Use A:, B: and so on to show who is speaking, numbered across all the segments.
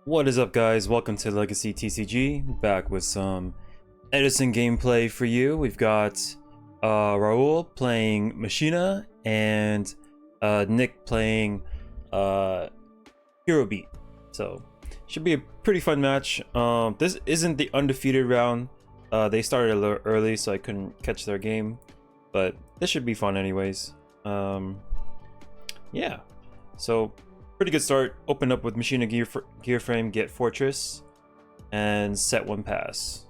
A: What is up, guys? Welcome to Legacy TCG, back with some Edison gameplay for you. We've got Raul playing Machina and Nick playing Hero Beat. So should be a pretty fun match. This isn't the undefeated round. They started a little early, so I couldn't catch their game, but this should be fun anyways. Yeah, so pretty good start. Open up with Machina gear frame, get Fortress, and set one pass.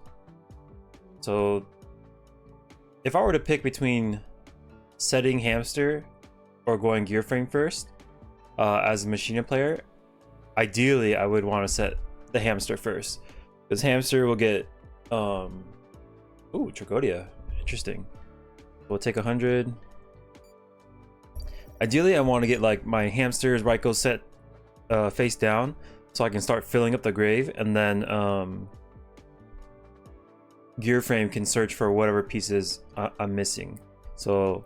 A: So if I were to pick between setting Hamster or going gear frame first, as a Machina player, ideally I would want to set the Hamster first, because Hamster will get ooh, Tragodia. Interesting. We'll take 100. Ideally, I want to get like my Hamster's Raikou set face down, so I can start filling up the grave, and then gear frame can search for whatever pieces I'm missing. So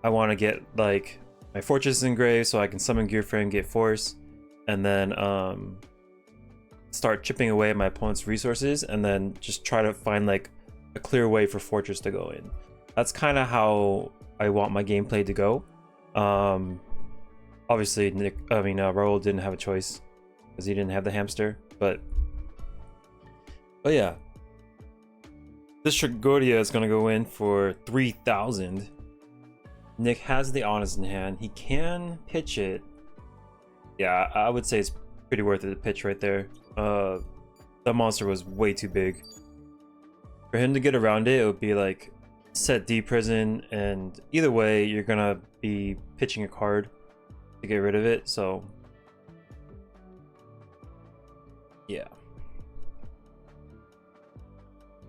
A: I want to get like my Fortress in grave, so I can summon gear frame, get force, and then start chipping away at my opponent's resources, and then just try to find like a clear way for Fortress to go in. That's kind of how I want my gameplay to go. Obviously Raul didn't have a choice because he didn't have the Hamster, but yeah, this Tragodia is gonna go in for 3,000. Nick has the Honest in hand. He can pitch it. Yeah, I would say it's pretty worth it to pitch right there. That monster was way too big for him to get around it. It would be like set D prison, and either way you're gonna be pitching a card to get rid of it. So yeah,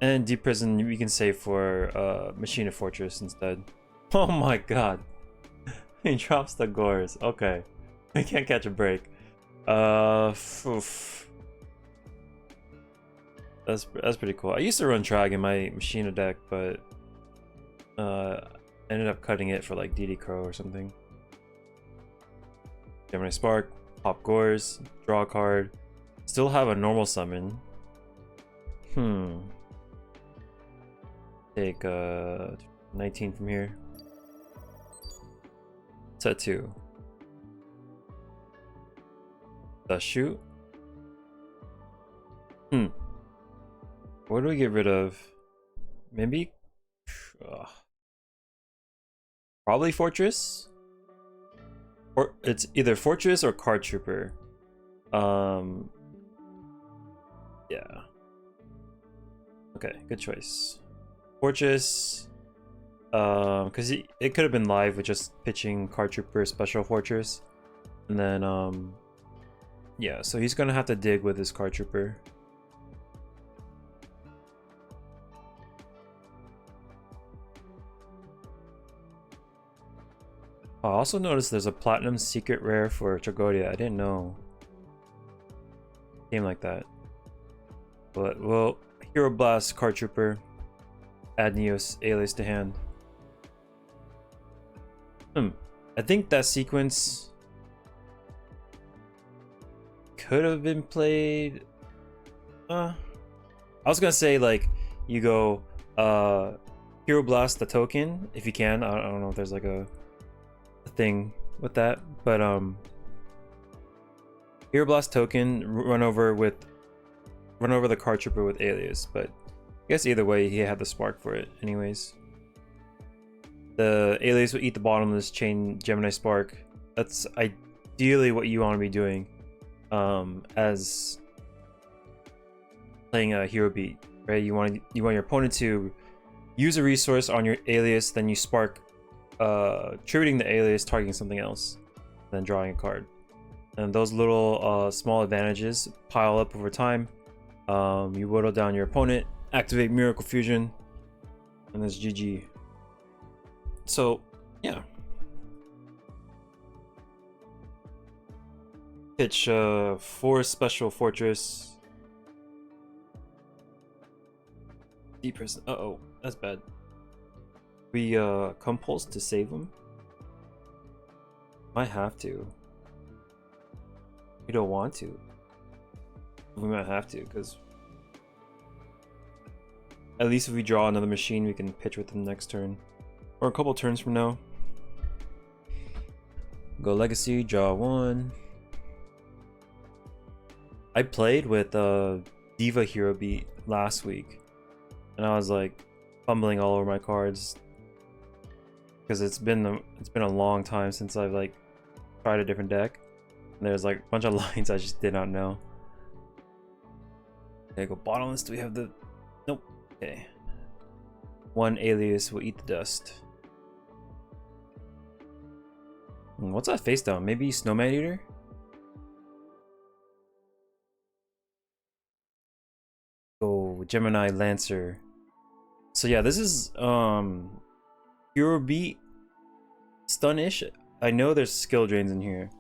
A: and D prison we can save for Machina Fortress instead. Oh my god. He drops the Gores. Okay. I can't catch a break. Oof. That's pretty cool. I used to run Trag in my Machina deck, but ended up cutting it for like DD Crow or something. Gemini Spark, pop Gores, draw a card, still have a normal summon. Take 19 from here. Set 2. The shoot. What do we get rid of? Maybe probably Fortress, or it's either Fortress or Card Trooper. Yeah, okay, good choice. Fortress, because it could have been live with just pitching Card Trooper special Fortress, and then yeah, so he's gonna have to dig with his Card Trooper. I also noticed there's a platinum secret rare for Tragodia. I didn't know. Game like that. But well, Hero Blast, Card Trooper, add Neos, Alias to hand. I think that sequence could have been played. I was gonna say like you go Hero Blast the token if you can. I don't know if there's like a thing with that, but Hero Blast token, run over the Card Trooper with Alias, but I guess either way he had the spark for it anyways. The Alias will eat the bottom of this chain Gemini Spark. That's ideally what you want to be doing as playing a Hero Beat, right? You want your opponent to use a resource on your Alias, then you spark tributing the Alias, targeting something else, then drawing a card. And those little small advantages pile up over time. You whittle down your opponent, activate Miracle Fusion, and that's GG. So yeah, pitch 4 special Fortress. D prison. Uh-oh, that's bad. We compulse to save him? Might have to. We don't want to. We might have to, because at least if we draw another machine, we can pitch with them next turn. Or a couple turns from now. Go Legacy, draw 1. I played with Diva Hero Beat last week, and I was like fumbling all over my cards because it's been a long time since I've like tried a different deck. And there's like a bunch of lines I just did not know. Okay, go bottomless. Do we have the... Nope. Okay. 1 alias will eat the dust. What's that face down? Maybe Snowman Eater? Oh, Gemini Lancer. So yeah, this is Hero Beat stun-ish. I know there's skill drains in here.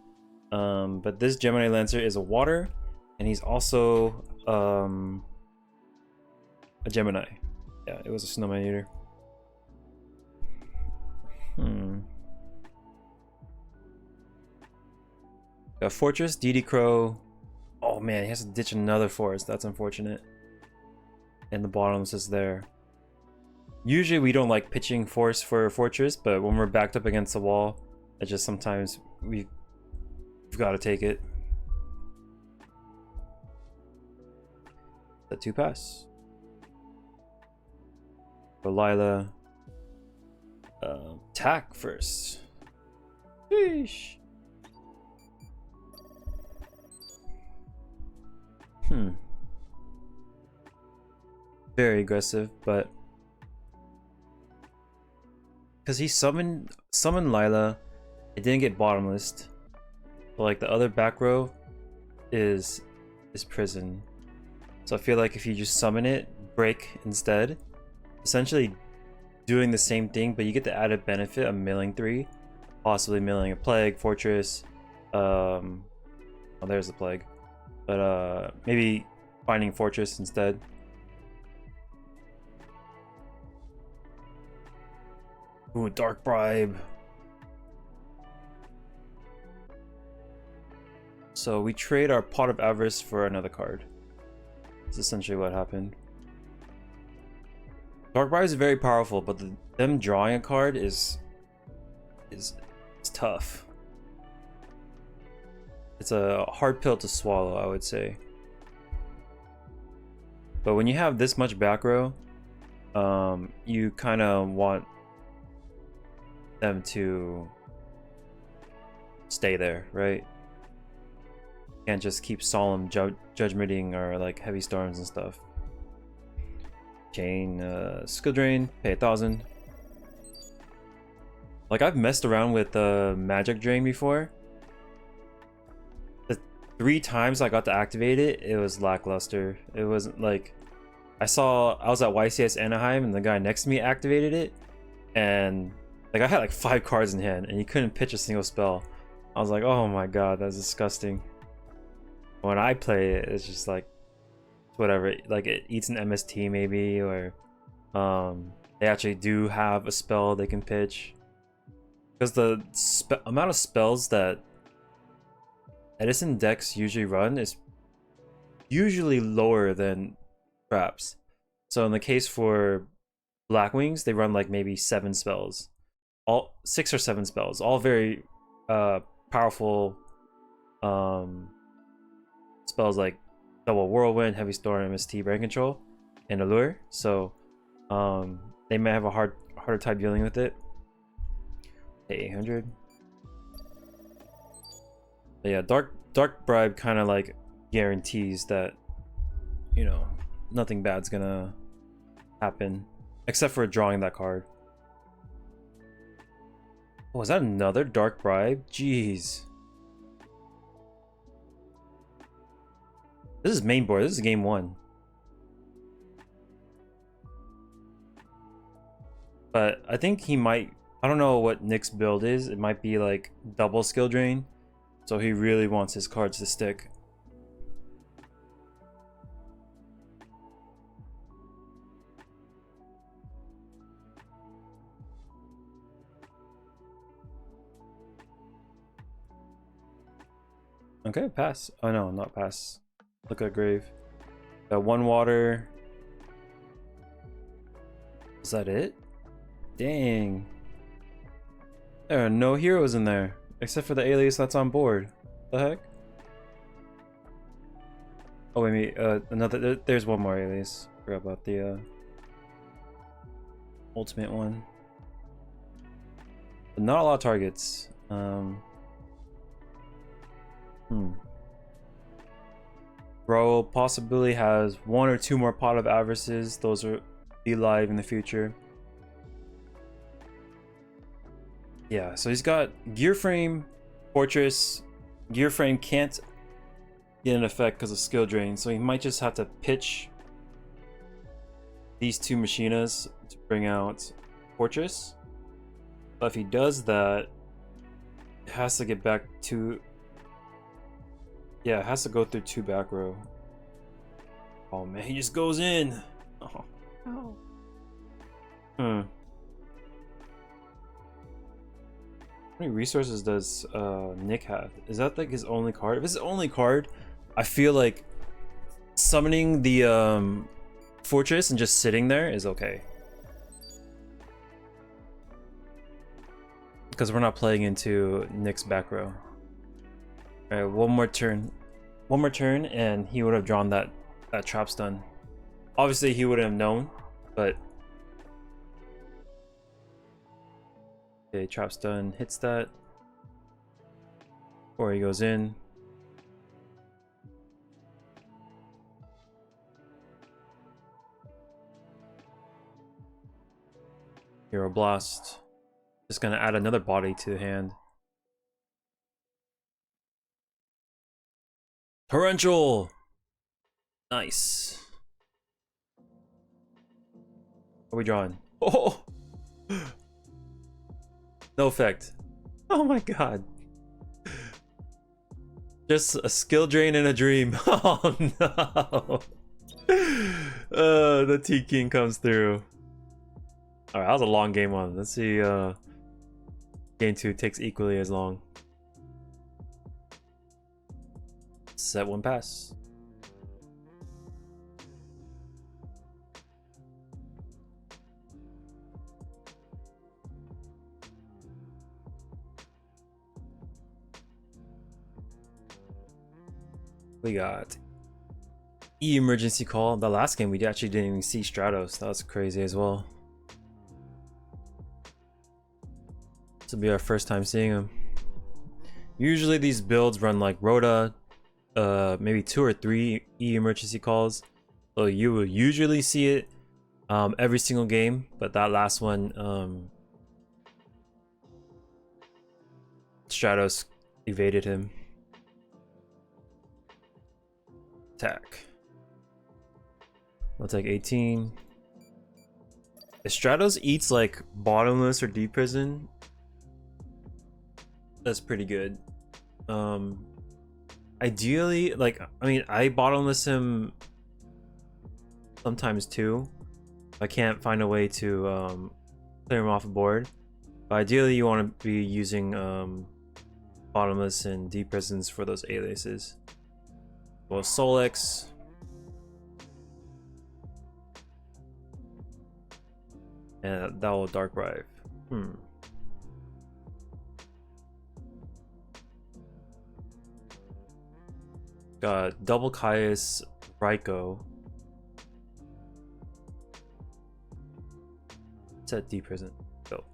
A: But this Gemini Lancer is a water, and he's also a Gemini. Yeah, it was a Snowman Eater. Got Fortress, DD Crow. Oh man, he has to ditch another forest. That's unfortunate. And the bottom's just there. Usually we don't like pitching force for Fortress, but when we're backed up against the wall, it just sometimes we've got to take it. The 2 pass. For Lila. Attack first. Sheesh. Very aggressive, but because he summoned Lila, it didn't get bottomless. But like the other back row is prison. So I feel like if you just summon it, break instead, essentially doing the same thing, but you get the added benefit of milling 3, possibly milling a plague, fortress. Oh, there's the plague. But maybe finding fortress instead. Ooh, Dark Bribe. So we trade our Pot of Avarice for another card. That's essentially what happened. Dark Bribe is very powerful, but them drawing a card is tough. It's a hard pill to swallow, I would say. But when you have this much back row, you kind of want them to stay there, right? You can't just keep solemn judgmenting or like heavy storms and stuff. Chain, skill drain, pay 1,000. Like I've messed around with magic drain before. The 3 times I got to activate it, it was lackluster. It wasn't like I was at YCS Anaheim and the guy next to me activated it, and like I had like 5 cards in hand and he couldn't pitch a single spell. I was like, oh my god, that's disgusting. When I play it, it's just like whatever, like it eats an MST maybe, or they actually do have a spell they can pitch, because the amount of spells that Edison decks usually run is usually lower than traps. So in the case for Black Wings, they run like maybe 7 spells, all 6 or 7 spells, all very powerful spells like Double Whirlwind, Heavy Storm, MST, Brain Control, and Allure. So they may have a harder time dealing with it. 800. But yeah, Dark Bribe kind of like guarantees that, you know, nothing bad's gonna happen except for drawing that card. Oh, is that another Dark Bribe? Jeez. This is main board. This is game 1. But I think he might... I don't know what Nick's build is. It might be like double skill drain. So he really wants his cards to stick. Okay, pass. Oh no, not pass. Look at grave. Got one water. Is that it? Dang. There are no heroes in there. Except for the alias that's on board. The heck? Oh wait, there's one more alias. Forgot about the ultimate one. But not a lot of targets. Bro possibly has one or two more pot of avarices. Those are be live in the future. Yeah, so he's got gear frame, fortress. Gear frame can't get an effect because of skill drain, so he might just have to pitch these two machinas to bring out fortress. But if he does that, it has to get back to, yeah, it has to go through 2 back row. Oh man, he just goes in. Oh. How many resources does Nick have? Is that like his only card? If it's his only card, I feel like summoning the fortress and just sitting there is okay. Because we're not playing into Nick's back row. Alright, one more turn. One more turn and he would have drawn that trap stun. Obviously he wouldn't have known, but okay, trap stun hits that. Or he goes in. Hero blast. Just gonna add another body to the hand. Torrential! Nice. What are we drawing? Oh! No effect. Oh my god. Just a skill drain in a dream. Oh no. The T-King comes through. Alright, that was a long game 1. Let's see game 2 takes equally as long. Set 1 pass. We got emergency call. The last game we actually didn't even see Stratos. That was crazy as well. This will be our first time seeing him. Usually these builds run like Rhoda, maybe 2 or 3 emergency calls. So you will usually see it every single game, but that last one, Stratos evaded him. Attack. We'll take 18. If Stratos eats like bottomless or deep prison, that's pretty good. Ideally, like, I mean, I bottomless him sometimes too. I can't find a way to clear him off the board. But ideally, you want to be using bottomless and deep prisons for those aliases. Well, Solex. And that will Dark Rive. Got double Caius Raiko. Set deep prison. Go.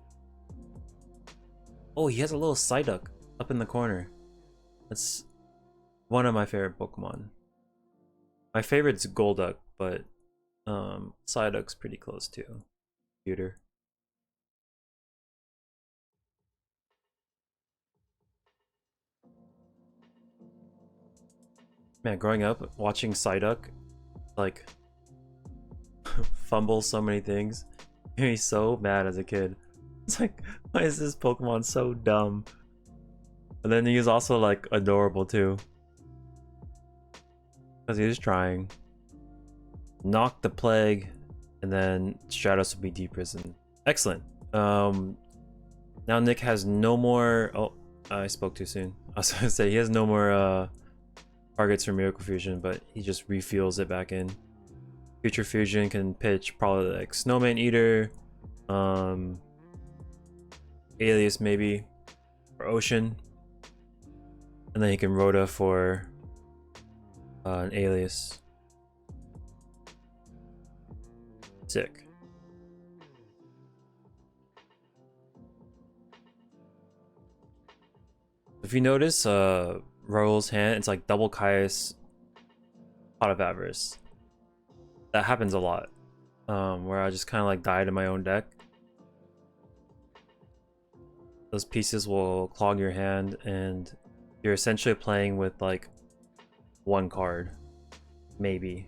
A: Oh, he has a little Psyduck up in the corner. That's one of my favorite Pokemon. My favorite's Golduck, but Psyduck's pretty close too. Computer. Man, growing up watching Psyduck like fumble so many things made me so mad as a kid. It's like, why is this Pokemon so dumb? And then he was also like adorable too. Because he was trying. Knock the Plague, and then Stratos will be deep prison. Excellent. Now Nick has no more. Oh, I spoke too soon. I was gonna say he has no more targets for Miracle Fusion, but he just refuels it back in. Future Fusion can pitch probably like Snowman Eater, Alias maybe, or Ocean, and then he can Rhoda for an Alias. Sick. If you notice, Raul's hand, it's like double Caius, Pot of Avarice. That happens a lot, where I just kind of like died in my own deck. Those pieces will clog your hand, and you're essentially playing with like one card, maybe.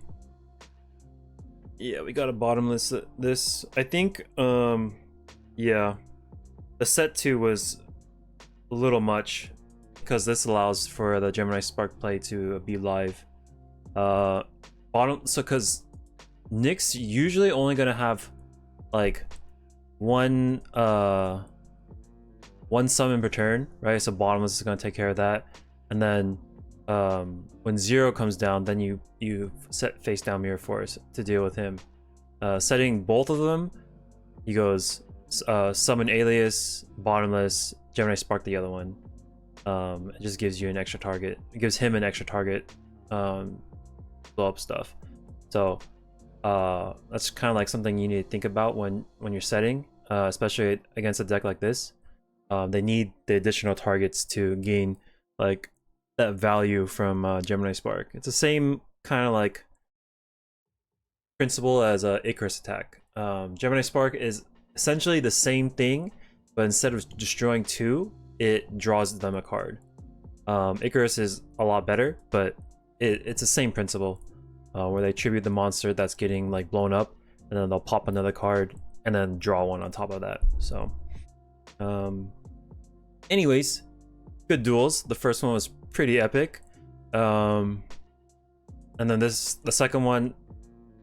A: Yeah, we got a bottomless this. I think, yeah, the set 2 was a little much because this allows for the Gemini Spark play to be live. So because Nick's usually only gonna have like one summon per turn, right? So bottomless is gonna take care of that, and then when 0 comes down, then you set face down Mirror Force to deal with him. Setting both of them, he goes summon Alias, bottomless, Gemini Spark the other one. It just gives you an extra target. It gives him an extra target, blow up stuff. So that's kind of like something you need to think about when you're setting, especially against a deck like this. They need the additional targets to gain like that value from Gemini Spark. It's the same kind of like principle as Icarus attack. Gemini Spark is essentially the same thing, but instead of destroying 2, it draws them a card. Icarus is a lot better, but it's the same principle, where they tribute the monster that's getting like blown up, and then they'll pop another card and then draw one on top of that. So anyways, good duels. The first one was pretty epic, and then the second one,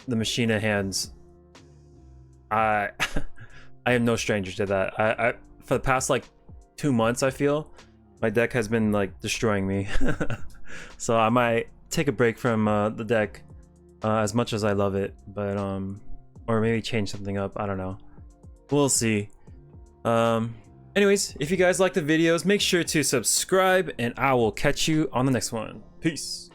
A: the Machina hands, I am no stranger to that. I for the past like 2 months, I feel my deck has been like destroying me. So I might take a break from the deck, as much as I love it, but or maybe change something up. I don't know, we'll see. Anyways, if you guys like the videos, make sure to subscribe, and I will catch you on the next one. Peace.